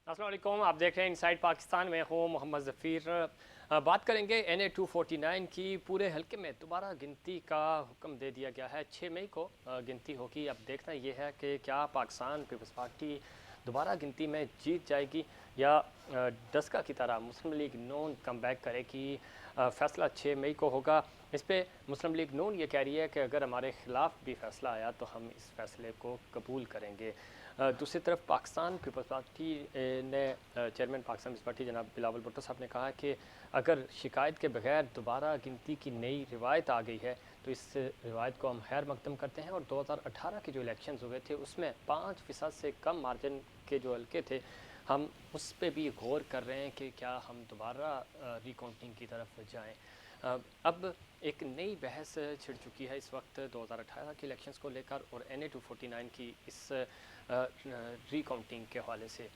अस्सलाम वालेकुम, आप देख रहे हैं इनसाइड पाकिस्तान में हूँ मोहम्मद ज़फ़ीर। बात करेंगे NA 249 की। पूरे हल्के में दोबारा गिनती का हुक्म दे दिया गया है। 6 मई को गिनती होगी। अब देखना ये है कि क्या पाकिस्तान पीपल्स पार्टी दोबारा गिनती में जीत जाएगी या डस्का की तरह मुस्लिम लीग नून कम बैक करेगी। फ़ैसला 6 मई को होगा। इस पर मुस्लिम लीग नून ये कह रही है कि अगर हमारे ख़िलाफ़ भी फ़ैसला आया तो हम इस फ़ैसले को कबूल करेंगे। दूसरी तरफ पाकिस्तान पीपल्स पार्टी ने चेयरमैन पाकिस्तान पीपल्स पार्टी जनाब बिलावल भुट्टो साहब ने कहा कि अगर शिकायत के बगैर दोबारा गिनती की नई रिवायत आ गई है तो इस रिवायत को हम खैर मकदम करते हैं। और 2018 के जो इलेक्शंस हुए थे उसमें 5% से कम मार्जिन के जो हल्के थे, हम उस पर भी गौर कर रहे हैं कि क्या हम दोबारा रिकाउंटिंग की तरफ जाएं। अब एक नई बहस छिड़ चुकी है इस वक्त 2018 के इलेक्शंस को लेकर और NA 249 की इस रिकाउंटिंग के हवाले से।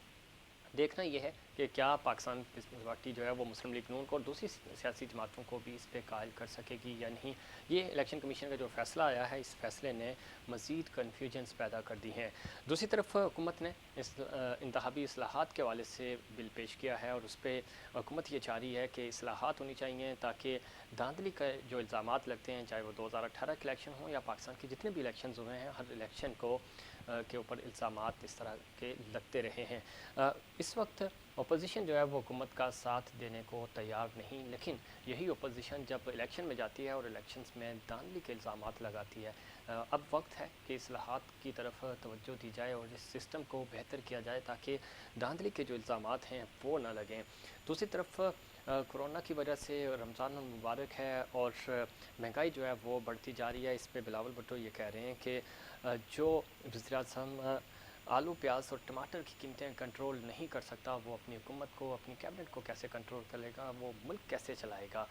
देखना यह है कि क्या पाकिस्तान पीपल्स पार्टी जो है वो मुस्लिम लीग नून को और दूसरी सियासी जमातों को भी इस पर कायल कर सकेगी या नहीं। ये इलेक्शन कमीशन का जो फैसला आया है, इस फैसले ने मज़ीद कन्फ्यूजन्स पैदा कर दी हैं। दूसरी तरफ हुकूमत ने इस इंतखाबी इस्लाहात के हवाले से बिल पेश किया है और उस पर हुकूमत ये चाह रही है कि इस्लाहात होनी चाहिए ताकि धांधली के जो इल्ज़ाम लगते हैं, चाहे वो 2018 के इलेक्शन हो या पाकिस्तान के जितने भी इलेक्शन हुए हैं, हर इलेक्शन को के ऊपर इल्ज़ामात इस तरह के लगते रहे हैं। इस वक्त अपोजिशन जो है वो हुकूमत का साथ देने को तैयार नहीं, लेकिन यही अपोजिशन जब इलेक्शन में जाती है और इलेक्शंस में धांधली के इल्ज़ामात लगाती है, अब वक्त है कि इस्लाहात की तरफ तवज्जो दी जाए और इस सिस्टम को बेहतर किया जाए ताकि धांधली के जो इल्ज़ामात हैं वो ना लगें। दूसरी तरफ कोरोना की वजह से रमज़ान मुबारक है और महंगाई जो है वो बढ़ती जा रही है। इस पर बिलावल भुट्टो ये कह रहे हैं कि जो वज़ीर-ए-आज़म आलू प्याज और टमाटर की कीमतें कंट्रोल नहीं कर सकता, वो अपनी हुकूमत को, अपनी कैबिनेट को कैसे कंट्रोल करेगा, वो मुल्क कैसे चलाएगा।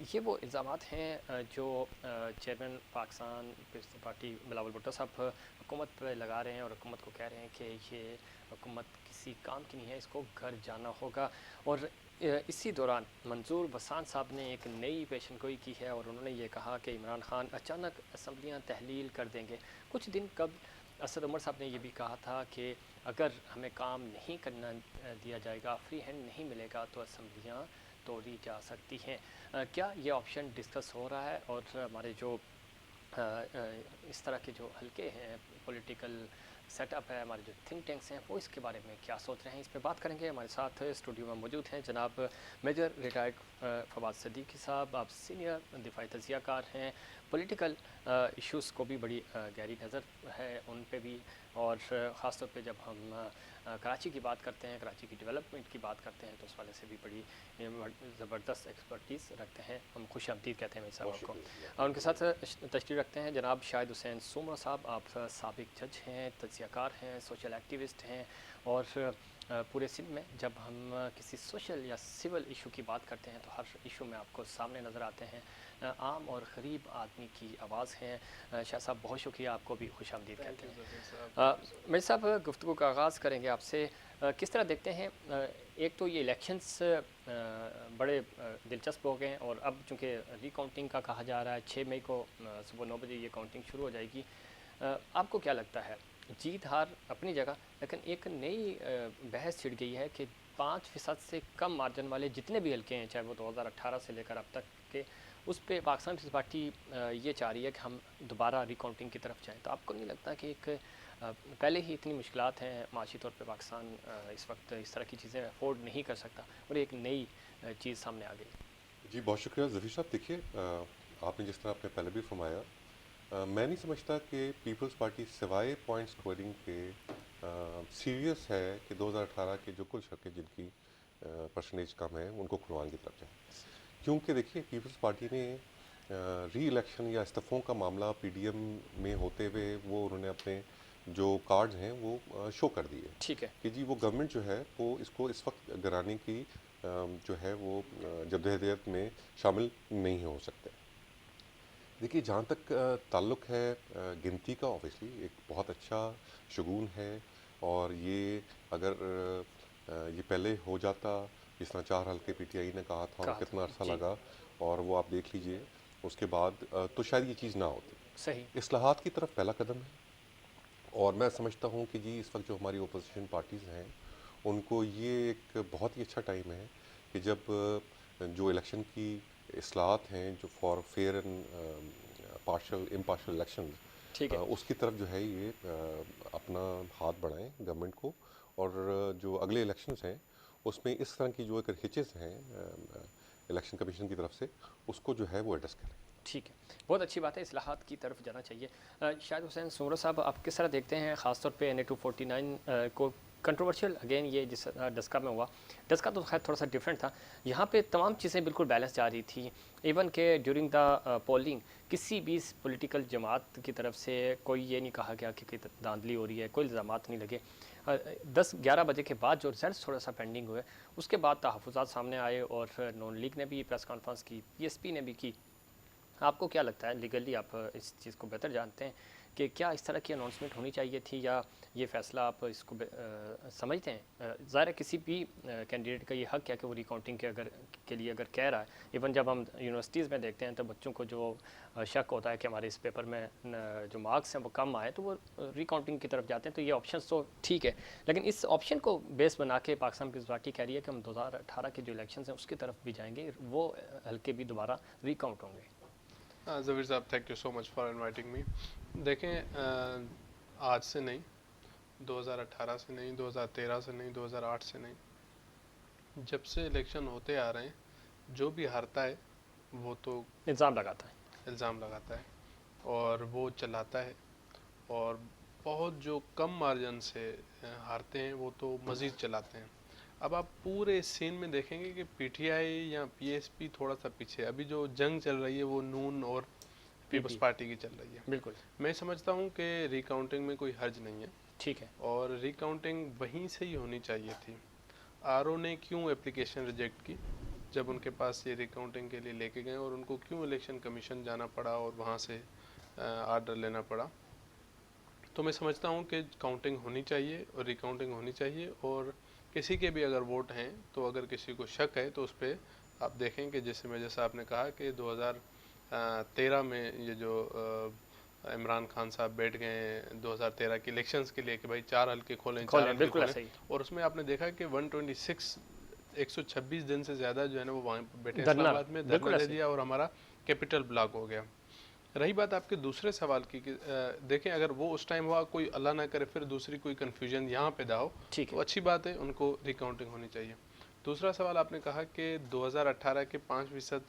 ये वो इल्ज़ामात हैं जो chairman Pakistan Peoples Party Bilawal Bhutto साहब हुकूमत पर लगा रहे हैं और हुकूमत को कह रहे हैं कि ये हुकूमत किसी काम की नहीं है, इसको घर जाना होगा। और इसी दौरान मंजूर वसान साहब ने एक नई पेशन गोई की है और उन्होंने ये कहा कि इमरान खान अचानक असम्बलियाँ तहलील कर देंगे। कुछ दिन कब असद उमर साहब ने ये भी कहा था कि अगर हमें काम नहीं करना दिया जाएगा, फ्री हैंड नहीं मिलेगा तो असम्बलियाँ तोड़ी जा सकती हैं। क्या ये ऑप्शन डिस्कस हो रहा है और हमारे जो इस तरह के जो हल्के हैं पॉलिटिकल सेटअप है, हमारे जो थिंक टैंक्स हैं, वो इसके बारे में क्या सोच रहे हैं, इस पे बात करेंगे। हमारे साथ स्टूडियो में मौजूद हैं जनाब मेजर रिटायर्ड फवाद सदीकी साहब। आप सीनियर दिफाई तजियाकार हैं, पॉलिटिकल इश्यूज़ को भी बड़ी गहरी नज़र है उन पे भी। और ख़ास तौर पे जब हम कराची की बात करते हैं, कराची की डेवलपमेंट की बात करते हैं तो उस वाले से भी बड़ी ज़बरदस्त एक्सपर्टीज़ रखते हैं। हम खुश आमदीद कहते हैं मेरे साहब को। और उनके साथ तशरीफ़ रखते हैं जनाब शाहिद हुसैन सुमरा साहब। आप साबिक जज हैं, तज्ज़ियाकार हैं, सोशल एक्टिविस्ट हैं और पूरे सिंध में जब हम किसी सोशल या सिविल इशू की बात करते हैं तो हर इशू में आपको सामने नज़र आते हैं। आम और गरीब आदमी की आवाज़ हैं। शाह साहब बहुत शुक्रिया, आपको भी खुश आमदीद कहते हैं। मेरे साहब गुफ्तगू का आगाज़ करेंगे आपसे। किस तरह देखते हैं, एक तो ये इलेक्शंस बड़े दिलचस्प हो गए हैं और अब चूँकि रिकाउंटिंग का कहा जा रहा है 6 मई को सुबह 9 बजे ये काउंटिंग शुरू हो जाएगी। आपको क्या लगता है, जीत हार अपनी जगह, लेकिन एक नई बहस छिड़ गई है कि 5% से कम मार्जिन वाले जितने भी हल्के हैं, चाहे वो 2018 से लेकर अब तक के, उस पर पाकिस्तान पीपल्स पार्टी ये चाह रही है कि हम दोबारा रिकाउंटिंग की तरफ जाएं। तो आपको नहीं लगता कि एक पहले ही इतनी मुश्किलात हैं माशी तौर पे, पाकिस्तान इस वक्त इस तरह की चीज़ें अफोर्ड नहीं कर सकता और एक नई चीज़ सामने आ गई? जी, बहुत शुक्रिया ज़फ़ीर साहब। देखिए, आपने जिस तरह आपने पहले भी फरमाया, मैं नहीं समझता कि पीपल्स पार्टी सिवाय पॉइंट स्कोरिंग के सीरियस है कि 2018 के जो कुल हल्के जिनकी परसेंटेज कम है उनको खुलवाने की तरफ जाए। क्योंकि देखिए, पीपल्स पार्टी ने री इलेक्शन या इस्तीफ़ों का मामला पीडीएम में होते हुए वो उन्होंने अपने जो कार्ड्स हैं वो शो कर दिए ठीक है। कि जी वो गवर्नमेंट जो है वो इसको इस वक्त गिराने की जो है वो जद्दोजहद में शामिल नहीं हो सकते। देखिए, जहाँ तक ताल्लुक़ है गिनती का, ऑब्वियसली एक बहुत अच्छा शगुन है। और ये अगर ये पहले हो जाता, जिस तरह 4 हल्के पीटीआई ने कहा था और कहा कितना था अरसा जी। लगा, और वो आप देख लीजिए उसके बाद तो शायद ये चीज़ ना होती। सही। इस्लाहात की तरफ पहला कदम है। और मैं समझता हूँ कि जी इस वक्त जो हमारी ओपोजिशन पार्टीज़ हैं उनको ये एक बहुत ही अच्छा टाइम है कि जब जो इलेक्शन की इस्लाहत हैं, जो for fair and partial impartial election, ठीक है। उसकी तरफ जो है ये अपना हाथ बढ़ाएं गवर्नमेंट को। और जो अगले इलेक्शंस हैं उसमें इस तरह की जो एक हिचेस हैं इलेक्शन कमीशन की तरफ से, उसको जो है वो एड्रेस करें। ठीक है, बहुत अच्छी बात है, इस्लाहात की तरफ जाना चाहिए। शाहिद हुसैन सोमरा साहब, आप किस तरह देखते हैं ख़ासतौर पे NA 249 को? कंट्रोवर्शियल अगेन ये जिस डस्का में हुआ, डस्का तो खैर थोड़ा सा डिफरेंट था, यहाँ पे तमाम चीज़ें बिल्कुल बैलेंस जा रही थी। इवन के ड्यूरिंग द पोलिंग किसी भी पॉलिटिकल जमात की तरफ से कोई ये नहीं कहा गया कि धांधली हो रही है, कोई इल्ज़ामात नहीं लगे। 10-11 बजे के बाद जो रिजल्ट थोड़ा सा पेंडिंग हुए, उसके बाद तहफ़्फ़ुज़ात सामने आए और नॉन लीग ने भी प्रेस कॉन्फ्रेंस की, PSP ने भी की। आपको क्या लगता है, लीगली आप इस चीज़ को बेहतर जानते हैं कि क्या इस तरह की अनाउंसमेंट होनी चाहिए थी, या ये फ़ैसला आप इसको समझते हैं? ज़ाहिर है किसी भी कैंडिडेट का ये हक है कि वो रिकाउंटिंग के लिए अगर कह रहा है। इवन जब हम यूनिवर्सिटीज़ में देखते हैं तो बच्चों को जो शक होता है कि हमारे इस पेपर में जो मार्क्स हैं वो कम आए, तो वो रिकाउंटिंग की तरफ जाते हैं। तो ये ऑप्शन तो ठीक है, लेकिन इस ऑप्शन को बेस बना के पाकिस्तान पीपल्स पार्टी कह रही है कि हम 2018 के जो इलेक्शन हैं उसकी तरफ भी जाएंगे, वो हल्के भी दोबारा रिकाउंट होंगे। ज़वीर साहब, thank you so much for inviting me. देखें, आज से नहीं, 2018 से नहीं, 2013 से नहीं, 2008 से नहीं, जब से इलेक्शन होते आ रहे हैं, जो भी हारता है वो तो इल्ज़ाम लगाता है। इल्ज़ाम लगाता है और वो चलाता है, और बहुत जो कम मार्जिन से हारते हैं वो तो मज़ीद चलाते हैं। अब आप पूरे सीन में देखेंगे कि PTI या PSP थोड़ा सा पीछे। अभी जो जंग चल रही है वो नून और पीपल्स पार्टी की चल रही है। बिल्कुल मैं समझता हूँ कि रिकाउंटिंग में कोई हर्ज नहीं है, ठीक है। और रिकाउंटिंग वहीं से ही होनी चाहिए थी। RO ने क्यों एप्लीकेशन रिजेक्ट की जब उनके पास ये रिकाउंटिंग के लिए लेके गए, और उनको क्यों इलेक्शन कमीशन जाना पड़ा और वहाँ से आर्डर लेना पड़ा? तो मैं समझता हूँ कि काउंटिंग होनी चाहिए और रिकाउंटिंग होनी चाहिए, और किसी के भी अगर वोट हैं तो अगर किसी को शक है तो उस पर आप देखें कि जैसा आपने कहा कि 2013 में ये जो इमरान खान साहब बैठ गए 2013 के इलेक्शंस के लिए कि भाई 4 हल्के खोलें, 4 हल्के बिल्कुल खोलें, ऐसा ही। और उसमें आपने देखा कि 126 दिन से ज़्यादा जो है ना वो वहाँ पे बैठे धरना, इस्लामाबाद में धरना बिल्कुल दे ऐसे ही। दिया, और हमारा कैपिटल ब्लॉक हो गया। रही बात आपके दूसरे सवाल की कि देखें, अगर वो उस टाइम हुआ, कोई अल्लाह ना करे फिर दूसरी कोई कन्फ्यूजन यहाँ पैदा हो, ठीक तो है। अच्छी बात है, उनको रिकाउंटिंग होनी चाहिए। दूसरा सवाल आपने कहा कि 2018 के 5%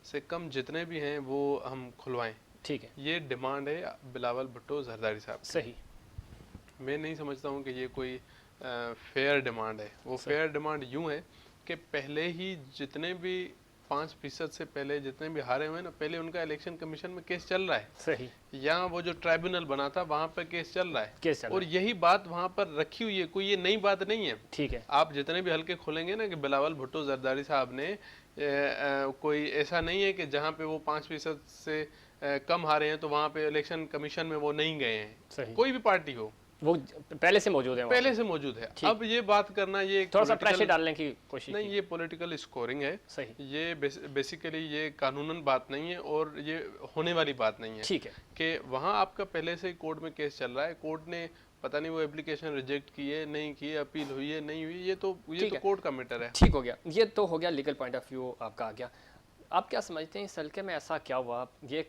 से कम जितने भी हैं वो हम खुलवाएं। ठीक है, ये डिमांड है बिलावल भुट्टो जरदारी साहब की। सही मैं नहीं समझता हूँ कि ये कोई फेयर डिमांड है। वो सही। फेयर डिमांड यूँ है कि पहले ही जितने भी 5% से पहले जितने भी हारे हुए हैं ना, पहले उनका इलेक्शन कमीशन में केस चल रहा है, सही या वो जो ट्राइब्यूनल बना था वहाँ पर केस चल रहा है, केस चल रहा और है। यही बात वहाँ पर रखी हुई है, कोई ये नई बात नहीं है। ठीक है, आप जितने भी हल्के खोलेंगे ना कि बिलावल भुट्टो जरदारी साहब ने कोई ऐसा नहीं है कि जहाँ पे वो 5% से कम हारे हैं तो वहाँ पे इलेक्शन कमीशन में वो नहीं गए हैं। सही। कोई भी पार्टी हो, वो पहले से मौजूद है वहाँ पहले पे। से मौजूद है। ठीक। अब ये बात करना, ये एक थोड़ा सा प्रेशर पॉलिटिकल, डालने की कोशिश नहीं, की। ये पॉलिटिकल स्कोरिंग है। सही। ये बेसिकली ये कानूनन बात नहीं है, और ये होने वाली बात नहीं है ठीक है, कि वहाँ आपका पहले से ही कोर्ट में केस चल रहा है। कोर्ट ने पता नहीं वो एप्लीकेशन रिजेक्ट की है, नहीं की है, अपील हुई है, नहीं हुई, ये तो कोर्ट का मैटर है। ठीक हो गया। ये तो हो गया लीगल पॉइंट ऑफ व्यू आपका आ गया। आप क्या समझते हैं इस हल्के में ऐसा क्या हुआ? ये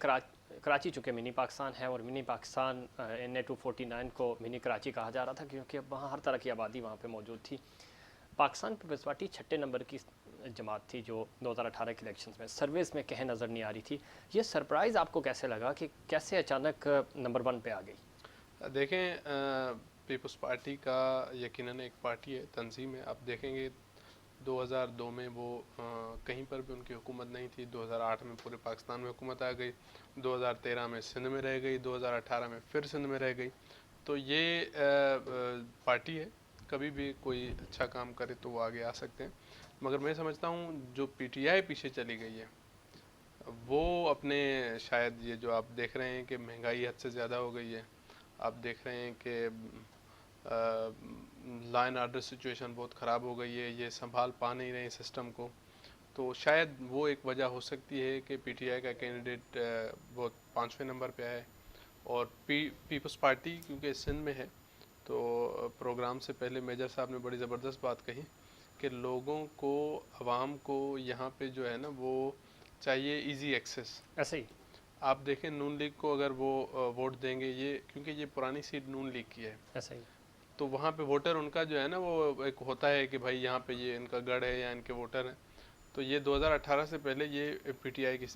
कराची चूँकि मिनी पाकिस्तान है, और मिनी पाकिस्तान NA 249 को मिनी कराची कहा जा रहा था क्योंकि वहाँ हर तरह की आबादी वहाँ पे मौजूद थी। पाकिस्तान पीपल्स पार्टी 6 नंबर की जमात थी जो 2018 के इलेक्शंस में सर्विस में कहीं नज़र नहीं आ रही थी। ये सरप्राइज़ आपको कैसे लगा कि कैसे अचानक नंबर 1 पे आ गई? देखें, पीपल्स पार्टी का यकीनन एक पार्टी है, तंजीम है। आप देखेंगे 2002 में वो कहीं पर भी उनकी हुकूमत नहीं थी, 2008 में पूरे पाकिस्तान में हुकूमत आ गई, 2013 में सिंध में रह गई, 2018 में फिर सिंध में रह गई। तो ये पार्टी है, कभी भी कोई अच्छा काम करे तो वो आगे आ सकते हैं। मगर मैं समझता हूँ जो PTI पीछे चली गई है, वो अपने, शायद ये जो आप देख रहे हैं कि महंगाई हद से ज़्यादा हो गई है, आप देख रहे हैं कि लाइन आर्डर सिचुएशन बहुत ख़राब हो गई है, ये संभाल पा नहीं रहे सिस्टम को, तो शायद वो एक वजह हो सकती है कि PTI का कैंडिडेट बहुत 5वें नंबर पे है। और पीपल्स पार्टी क्योंकि सिंध में है तो प्रोग्राम से पहले मेजर साहब ने बड़ी ज़बरदस्त बात कही कि लोगों को, आवाम को यहाँ पे जो है ना वो चाहिए इजी एक्सेस। ऐसे ही आप देखें नून लीग को अगर वो वोट देंगे, ये क्योंकि ये पुरानी सीट नून लीग की है, ऐसे ही तो वहाँ पे वोटर उनका जो है ना वो एक होता है कि भाई यहाँ पे ये इनका गढ़ है या इनके वोटर हैं। तो ये 2018 से पहले ये पीटीआई की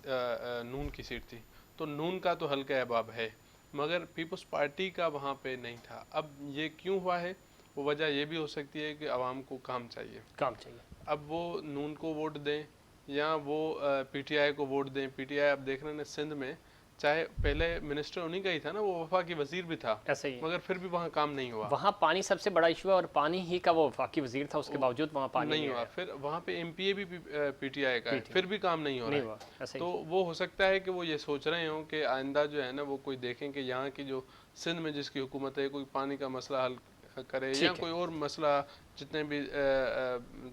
नून की सीट थी, तो नून का तो हल्का अहबाब है, मगर पीपल्स पार्टी का वहाँ पे नहीं था। अब ये क्यों हुआ है, वो वजह ये भी हो सकती है कि आवाम को काम चाहिए। काम चाहिए। अब वो नून को वोट दें या वो पीटीआई को वोट दें। पीटीआई आप देख रहे हैं सिंध में, चाहे पहले मिनिस्टर उन्हीं का ही था ना, वो वफाकी वजीर भी था, ऐसे ही मगर फिर भी वहाँ काम नहीं हुआ। वहाँ पानी सबसे बड़ा इशू है और पानी ही का वो वफाकी वजीर था, उसके बावजूद वहाँ पानी नहीं हुआ। फिर वहाँ पे एमपीए भी पीटीआई का है, फिर भी काम नहीं हो नहीं रहा हुआ। है। ऐसे तो ही वो हो सकता है कि वो ये सोच रहे हों कि आइंदा जो है ना वो कोई देखें कि यहाँ की जो सिंध में जिसकी हुकूमत है, कोई पानी का मसला हल करे या ठीक है। कोई और मसला, जितने भी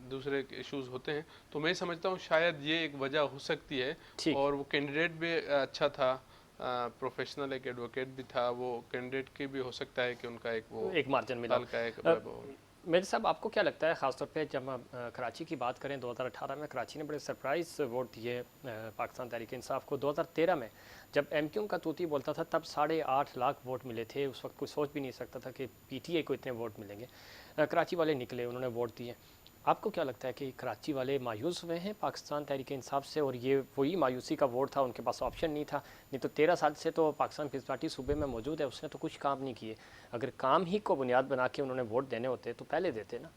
दूसरे इश्यूज होते हैं। तो मैं समझता हूँ शायद ये एक वजह हो सकती है। ठीक और वो कैंडिडेट भी अच्छा था, प्रोफेशनल एक एडवोकेट भी था, वो कैंडिडेट की भी हो सकता है कि उनका एक वो एक मार्जिन मिला। हल्का एक मेरे साहब आपको क्या लगता है, ख़ासतौर पे जब हम कराची की बात करें, 2018 में कराची ने बड़े सरप्राइज वोट दिए पाकिस्तान तहरीक इंसाफ को। 2013 में जब एमक्यू का तूती बोलता था तब 8.5 लाख वोट मिले थे। उस वक्त कोई सोच भी नहीं सकता था कि पीटीआई को इतने वोट मिलेंगे। कराची वाले निकले, उन्होंने वोट दिए। आपको क्या लगता है कि कराची वाले मायूस हुए हैं पाकिस्तान तहरीक इंसाफ से, और ये वही मायूसी का वोट था, उनके पास ऑप्शन नहीं था? नहीं तो 13 साल से तो पाकिस्तान पीपल्स पार्टी सूबे में मौजूद है, उसने तो कुछ काम नहीं किए। अगर काम ही को बुनियाद बना के उन्होंने वोट देने होते तो पहले देते ना।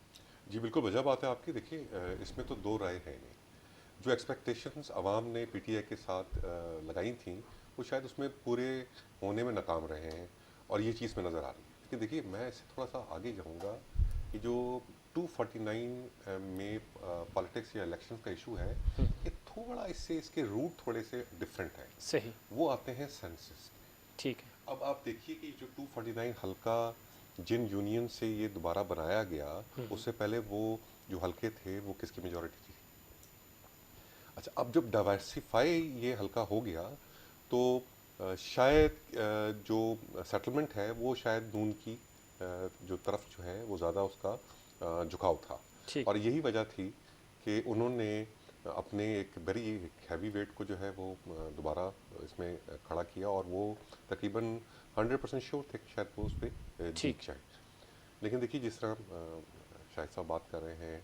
जी बिल्कुल वजह बात है आपकी। देखिए इसमें तो दो राय है नहीं। जो एक्सपेक्टेशंस आवाम ने पीटीआई के साथ लगाई थी, वो शायद उसमें पूरे होने में नाकाम रहे हैं, और ये चीज़ में नज़र आ रही है। लेकिन देखिए मैं इससे थोड़ा सा आगे जाऊंगा कि जो 249 में पॉलिटिक्स या इलेक्शंस का इशू है, ये थोड़ा इससे इसके रूट थोड़े से डिफरेंट हैं। सही। वो आते हैं सेंसस। ठीक है। अब आप देखिए कि जो 249 हल्का जिन यूनियन से ये दोबारा बनाया गया, उससे पहले वो जो हल्के थे वो किसकी मेजॉरिटी थी? अच्छा, अब जब डाइवर्सिफाई ये हल्का हो गया तो शायद जो सेटलमेंट है वो शायद नून की जो तरफ जो है वो ज़्यादा उसका झुकाव था। ठीक। और यही वजह थी कि उन्होंने अपने एक वेरी हैवी वेट को जो है वो दोबारा इसमें खड़ा किया, और वो तकरीबन 100% श्योर थे कि शायद वो उस पर जीत जाए। लेकिन देखिए जिस तरह शाहिद साहब बात कर रहे हैं,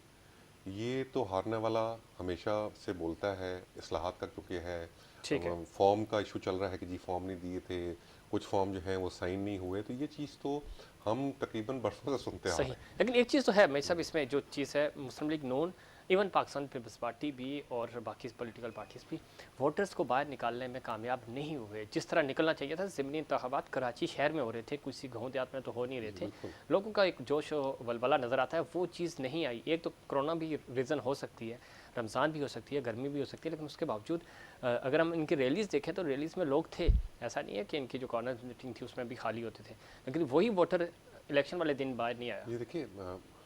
ये तो हारने वाला हमेशा से बोलता है इस्लाहात का, क्योंकि है फॉर्म का इशू चल रहा है कि जी फॉर्म नहीं दिए थे, कुछ फॉर्म जो हैं वो साइन नहीं हुए। तो ये चीज़ तो हम तकरीबन बरसों से सुनते आ रहे हैं। लेकिन एक चीज़ तो है, मैं सब इसमें जो चीज़ है, मुस्लिम लीग नून, इवन पाकिस्तान पीपल्स पार्टी भी और बाकी पॉलिटिकल पार्टीज़ भी वोटर्स को बाहर निकालने में कामयाब नहीं हुए जिस तरह निकलना चाहिए था। ज़िमनी इंतखाबात कराची शहर में हो रहे थे, किसी गाँव देहात में तो हो नहीं रहे थे। लोगों का एक जोश वलवला नज़र आता है, वो चीज़ नहीं आई। एक तो कोरोना भी रीज़न हो सकती है, रमज़ान भी हो सकती है, गर्मी भी हो सकती है, लेकिन उसके बावजूद अगर हम इनकी रैलीज़ देखें तो रैलीज़ में लोग थे। ऐसा नहीं है कि इनकी जो कॉर्नर मीटिंग थी उसमें भी खाली होते थे, लेकिन वही वोटर इलेक्शन वाले दिन बाहर नहीं आया। ये देखिए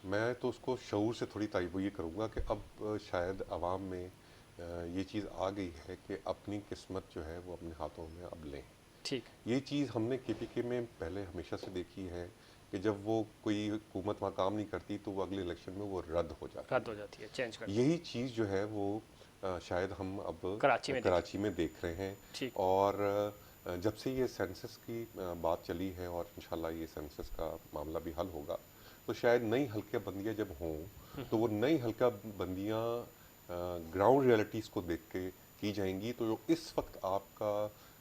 मैं तो उसको शऊर से थोड़ी तारीफ ये करूँगा कि अब शायद आवाम में ये चीज़ आ गई है कि अपनी किस्मत जो है वो अपने हाथों में अब लें। ठीक। ये चीज़ हमने केपीके में पहले हमेशा से देखी है कि जब वो कोई हुकूमत वहाँ काम नहीं करती तो वो अगले इलेक्शन में वो रद्द हो जाती है, चेंज कर। यही चीज़ जो है वो शायद हम अब कराची में देख रहे हैं। ठीक। और जब से ये सेंसस की बात चली है और इंशाल्लाह ये सेंसस का मामला भी हल होगा, तो शायद नई हल्का बंदियाँ जब हों तो वो नई हल्का बंदियाँ ग्राउंड रियलिटीज़ को देख के की जाएंगी। तो जो इस वक्त आपका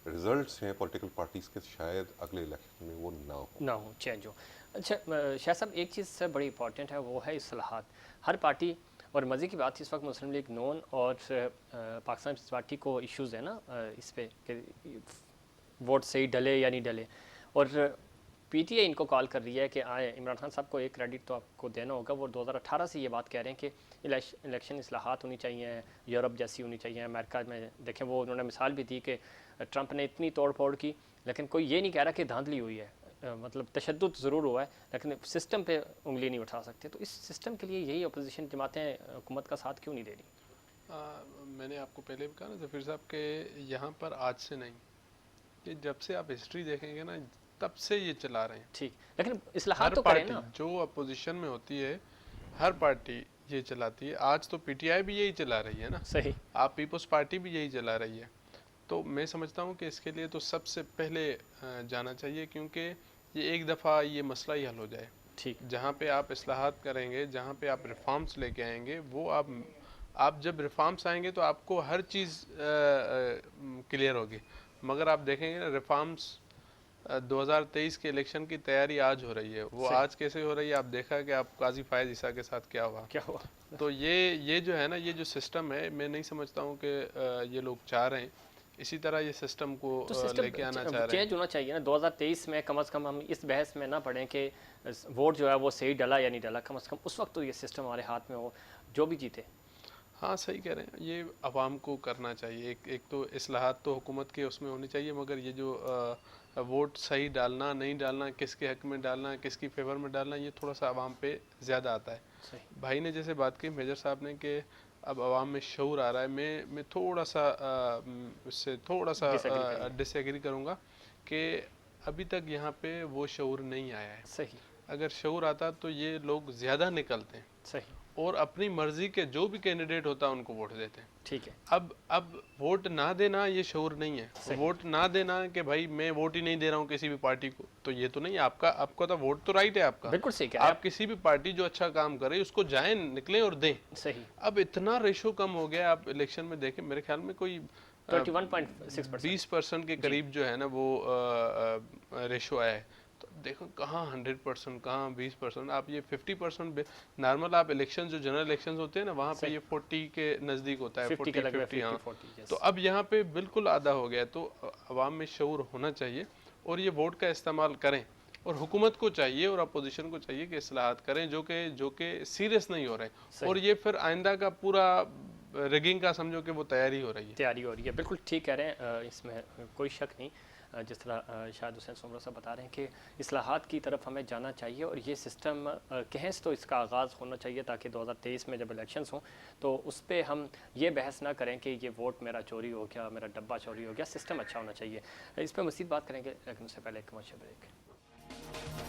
रिजल्ट्स हैं पॉलिटिकल पार्टीज़ के, शायद अगले इलेक्शन में वो ना हो, चेंज हो। अच्छा शाह साहब, एक चीज़ से बड़ी इंपॉर्टेंट है, वो है इस्लाहात। हर पार्टी, और मज़े की बात इस वक्त मुस्लिम लीग नून और पाकिस्तान पीपल्स पार्टी को इश्यूज़ है ना इस पर कि वोट सही डले या नहीं डले, और पीटीआई इनको कॉल कर रही है कि आए। इमरान खान साहब को एक क्रेडिट तो आपको देना होगा, वो 2018 से ये बात कह रहे हैं कि इलेक्शन इस्लाहात होनी चाहिए, यूरोप जैसी होनी चाहिए। अमेरिका में देखें, वो उन्होंने मिसाल भी दी कि ट्रंप ने इतनी तोड़ फोड़ की, लेकिन कोई ये नहीं कह रहा कि धांधली हुई है, मतलब तशद्दुद ज़रूर हुआ है, लेकिन सिस्टम पे उंगली नहीं उठा सकते। तो इस सिस्टम के लिए यही अपोजिशन जमातें हुकूमत का साथ क्यों नहीं दे रही? मैंने आपको पहले भी कहा ना जफीर साहब के यहाँ पर आज से नहीं, कि जब से आप हिस्ट्री देखेंगे ना, तब से ये चला रहे हैं। ठीक, लेकिन इस्लाहात हर तो करें पार्टी ना। जो अपोजिशन में होती है, हर पार्टी ये चलाती है। आज तो पीटीआई भी यही चला रही है ना, सही, आप पीपल्स पार्टी भी यही चला रही है। तो मैं समझता हूँ कि इसके लिए तो सबसे पहले जाना चाहिए, क्योंकि ये एक दफ़ा ये मसला ही हल हो जाए। ठीक, जहाँ पे आप इस्लाहात करेंगे, जहाँ पे आप रिफॉर्म्स लेके आएंगे, वो आप जब रिफॉर्म्स आएंगे तो आपको हर चीज़ क्लियर होगी। मगर आप देखेंगे ना, रिफॉर्म्स 2023 के इलेक्शन की तैयारी आज हो रही है। वो सही। आज कैसे हो रही है, आप देखा कि आप काजी फायद ईसा के साथ क्या हुआ। क्या हुआ? तो ये जो है ना, ये जो सिस्टम है, मैं नहीं समझता हूँ कि ये लोग चाह रहे हैं इसी तरह ये सिस्टम को तो सिस्टम लेके आना चाह रहे हैं। चेंज होना चाहिए ना। 2023 में कम से कम हम इस बहस में ना पड़ें कि वोट जो है वो सही डला या नहीं डला। कम से कम उस वक्त तो ये सिस्टम हमारे हाथ में हो, जो भी जीते। हाँ सही कह रहे हैं, ये अवाम को करना चाहिए। एक तो इस्लाहात तो हुकूमत के उसमें होनी चाहिए, मगर ये जो वोट सही डालना नहीं डालना, किसके हक में डालना, किसकी फेवर में डालना, ये थोड़ा सा अवाम पे ज़्यादा आता है। सही, भाई ने जैसे बात की, मेजर साहब ने, कि अब अवाम में शऊर आ रहा है। मैं थोड़ा सा उससे थोड़ा सा Disagree करेंगे। डिसएग्री करूँगा कि अभी तक यहाँ पे वो शऊर नहीं आया है। सही, अगर शऊर आता तो ये लोग ज़्यादा निकलते हैं सही, और अपनी मर्जी के जो भी कैंडिडेट होता है उनको वोट देते हैं। ठीक है, अब वोट ना देना ये शऊर नहीं है। सही। वोट ना देना कि भाई मैं वोट ही नहीं दे रहा हूँ किसी भी पार्टी को, तो ये तो नहीं है। आपका तो वोट तो राइट है आपका। बिल्कुल सही कह रहे हैं आप किसी भी पार्टी जो अच्छा काम करे उसको जाएं, निकलें और दें। आप। सही, अब इतना रेशो कम हो गया, आप इलेक्शन में देखें, मेरे ख्याल में कोई 21.6%। 20% के करीब जो है ना वो रेशो आया है। तो देखो कहाँ 100%, कहाँ 20%, आप ये 50%। नॉर्मल आप इलेक्शन जो जनरल इलेक्शन होते हैं ना, वहाँ पे सही। ये 40 के नज़दीक होता है, 50 के 40 लगभग 50। हाँ, 40, yes। तो अब यहाँ पे बिल्कुल आधा हो गया है। तो अवाम में शऊर होना चाहिए और ये वोट का इस्तेमाल करें। और हुकूमत को चाहिए और अपोजिशन को चाहिए कि इस्लाहात करें जो कि सीरियस नहीं हो रहे हैं। और ये फिर आइंदा का पूरा रिगिंग का समझो कि वो तैयारी हो रही है। तैयारी हो रही है, बिल्कुल ठीक कह रहे हैं। इसमें कोई शक नहीं। जिस तरह शायद हुसैन सोमरा साहब बता रहे हैं कि इस्लाहात की तरफ हमें जाना चाहिए और ये सिस्टम कहें तो इसका आगाज़ होना चाहिए, ताकि 2023 में जब इलेक्शंस हों तो उस पर हम ये बहस ना करें कि ये वोट मेरा चोरी हो गया, मेरा डब्बा चोरी हो गया। सिस्टम अच्छा होना चाहिए। इस पर मज़ीद बात करेंगे, लेकिन उससे पहले एक कमर्शियल ब्रेक।